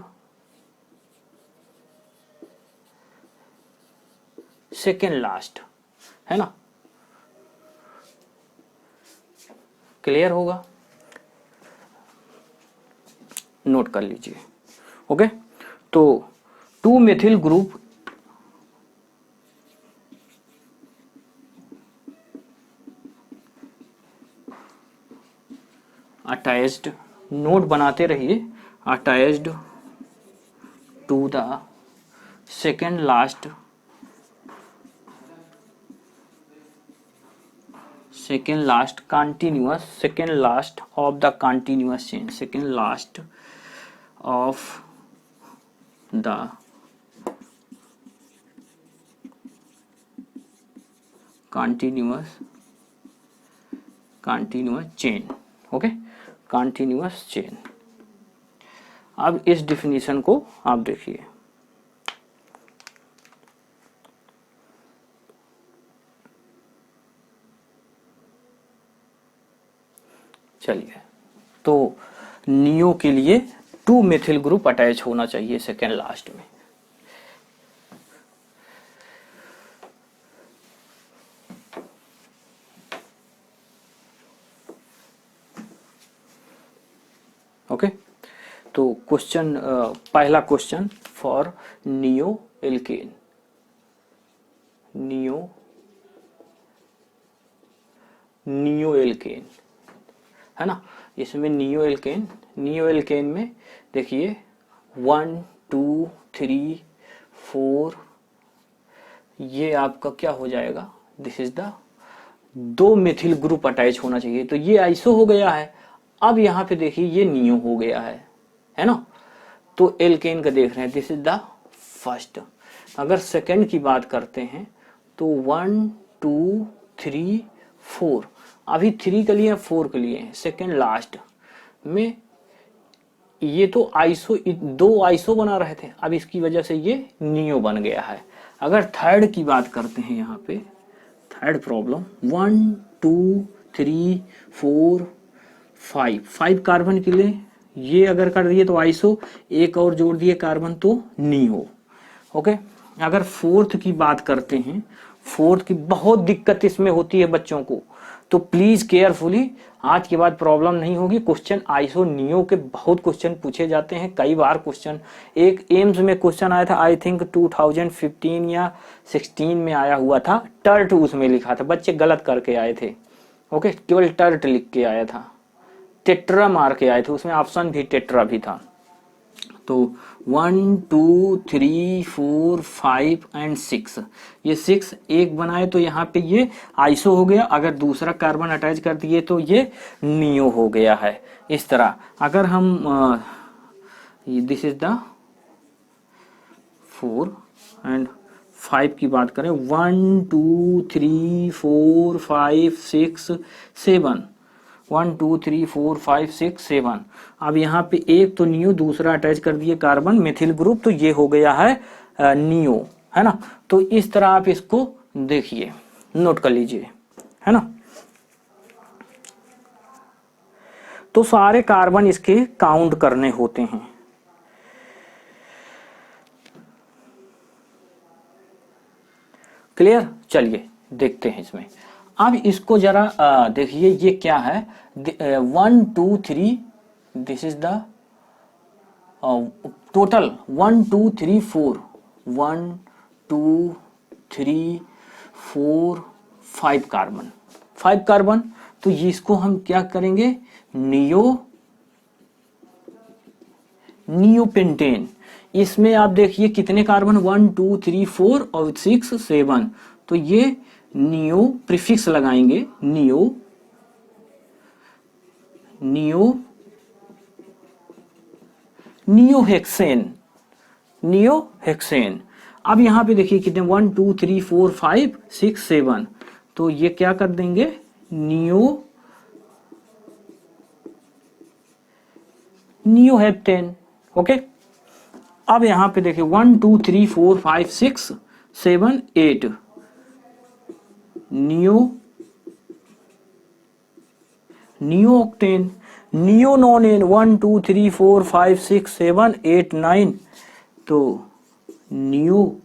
Speaker 1: second last, है ना, क्लियर होगा, नोट कर लीजिए। ओके, तो 2 मेथिल ग्रुप अटैच्ड, नोट बनाते रहिए, attached to the second last continuous, second last of the continuous chain, second last of the continuous chain। Okay, continuous chain। अब इस डिफिनीशन को आप देखिए। चलिए, तो नियो के लिए 2 मेथिल ग्रुप अटैच होना चाहिए सेकेंड लास्ट में। ओके, तो क्वेश्चन, पहला question for neo alkane, neo alkane है ना, इसमें नियो एल्केन में देखिए 1 2 3 4, ये आपका क्या हो जाएगा, this is the 2 methyl group attach होना चाहिए। तो ये आइसो हो गया है। अब यहाँ पे देखिए ये नियो हो गया है ना। तो एल्केन का देख रहे हैं, दिस इज द फर्स्ट। अगर सेकंड की बात करते हैं तो 1 2 3 4, अभी 3 के लिए 4 के लिए सेकेंड लास्ट में ये तो आइसो, दो आइसो बना रहे थे, अब इसकी वजह से ये नियो बन गया है। अगर थर्ड की बात करते हैं यहाँ पे, थर्ड प्रॉब्लम 1 2 3 4 5 कार्बन के लिए ये अगर कर दिए तो आइसो, एक और जोड़ दिए कार्बन तो नियो। ओके, अगर फोर्थ की बात करते हैं, फोर्थ की बहुत दिक्कत इसमें होती है बच्चों को, तो प्लीज केयरफुली, आज के बाद प्रॉब्लम नहीं होगी। क्वेश्चन आइसो नियो के बहुत क्वेश्चन पूछे जाते हैं, कई बार क्वेश्चन, एक एम्स में क्वेश्चन आया था, आई थिंक 2015 या 16 में आया हुआ था, टर्ट उसमें लिखा था, बच्चे गलत करके आए थे। ओके, केवल टर्ट लिख के आया था, टेट्रा मार के आए थे, उसमें ऑप्शन भी टेट्रा भी था। तो 1 2 3 4 5 एंड 6, ये 6 एक बनाए तो यहाँ पे ये आइसो हो गया, अगर दूसरा कार्बन अटैच कर दिए तो ये नियो हो गया है। इस तरह अगर हम दिस इज द 4 एंड 5 की बात करें, 1 2 3 4 5 6 7, 1 2 3 4 5 6 7। अब यहाँ पे एक तो नियो, दूसरा अटैच कर दिए कार्बन मिथिल ग्रुप, तो ये हो गया है नियो, है ना। तो इस तरह आप इसको देखिए, नोट कर लीजिए, है ना। तो सारे कार्बन इसके काउंट करने होते हैं। क्लियर, चलिए देखते हैं इसमें। अब इसको जरा देखिए, ये क्या है, 1 2 3, this is the total 1 2 3 4, 1 2 3 4 5 carbon, 5 carbon. तो इसको हम क्या करेंगे, नियोपेंटेन। इसमें आप देखिए कितने कार्बन, 1 2 3 4 और 6 7, तो ये नियो प्रीफिक्स लगाएंगे, नियोहेक्सेन। अब यहां पे देखिए कितने, 1 2 3 4 5 6 7, तो ये क्या कर देंगे, नियोहेप्टेन। ओके, अब यहां पे देखिए 1 2 3 4 5 6 7 8, नियोक्टेन। नियोनोनेन 1 2 3 4 5 6 7 8 9, तो नियोनोनेन।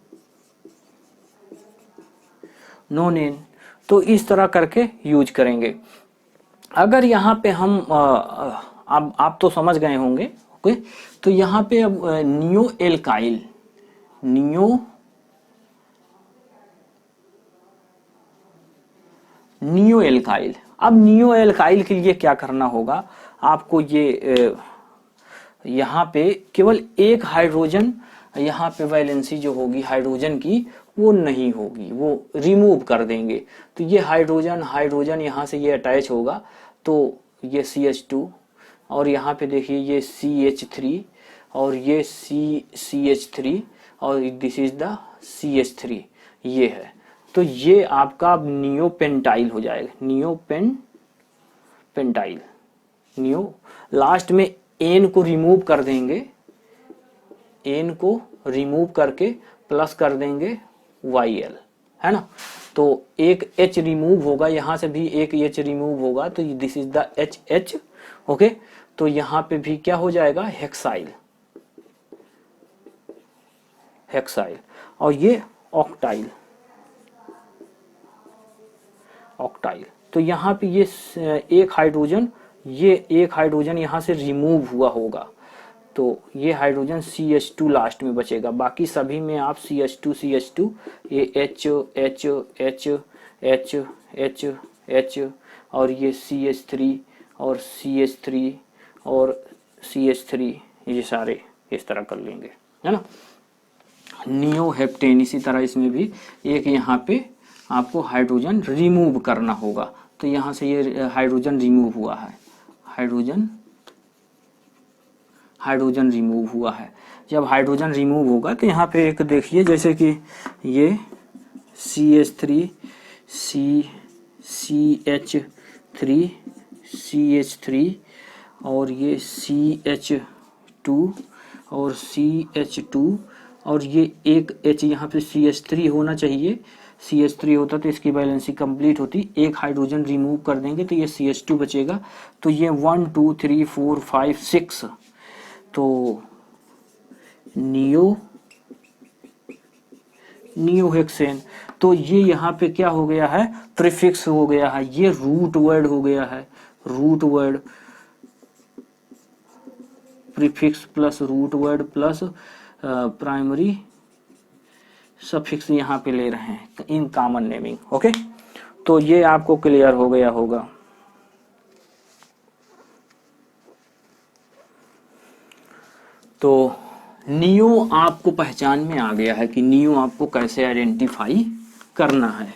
Speaker 1: तो इस तरह करके यूज करेंगे। अगर यहाँ पे हम अब आप तो समझ गए होंगे। ओके, तो यहाँ पे अब नियो एल्काइल, नियो एल्काइल। अब नियो एल्काइल के लिए क्या करना होगा आपको, ये यहाँ पे केवल एक हाइड्रोजन, यहाँ पे वैलेंसी जो होगी हाइड्रोजन की वो नहीं होगी, वो रिमूव कर देंगे। तो ये हाइड्रोजन यहाँ से ये अटैच होगा, तो ये CH2, और यहाँ पे देखिए ये CH3 और ये CH3 और दिस इज द CH3, ये है। तो ये आपका नियोपेंटाइल हो जाएगा, नियोपेंटाइल। लास्ट में एन को रिमूव कर देंगे, एन को रिमूव करके प्लस कर देंगे YL, है ना। तो एक H रिमूव होगा, यहां से भी एक H रिमूव होगा, तो this is the HH। Okay, तो यहां पे भी क्या हो जाएगा, हेक्साइल, और ये ऑक्टाइल। तो यहाँ पे ये एक हाइड्रोजन यहाँ से रिमूव हुआ होगा, तो ये हाइड्रोजन CH2 लास्ट में बचेगा, बाकी सभी में आप CH2 ये H और ये CH3 और CH3 ये सारे इस तरह कर लेंगे, है ना। नियोहेप्टेन, इसी तरह इसमें भी एक यहाँ पे आपको हाइड्रोजन रिमूव करना होगा, तो यहाँ से ये हाइड्रोजन रिमूव हुआ है, हाइड्रोजन रिमूव हुआ है। जब हाइड्रोजन रिमूव होगा तो यहाँ पे एक देखिए, जैसे कि ये CH3 और ये CH2 CH2 और CH2 और ये एक H यहाँ पे CH3 होना चाहिए। CH3 होता तो इसकी बैलेंसी कंप्लीट होती, एक हाइड्रोजन रिमूव कर देंगे तो ये CH2 बचेगा। तो ये 1 2 3 4 5 6 तो नियोहेक्सेन। तो ये यहाँ पे क्या हो गया है, प्रीफिक्स हो गया है, ये रूट वर्ड हो गया है, root word prefix plus root word plus primary suffix यहाँ पे ले रहे हैं इन कॉमन नेमिंग। ओके, तो ये आपको क्लियर हो गया होगा। तो नियो आपको पहचान में आ गया है कि नियो आपको कैसे आइडेंटिफाई करना है।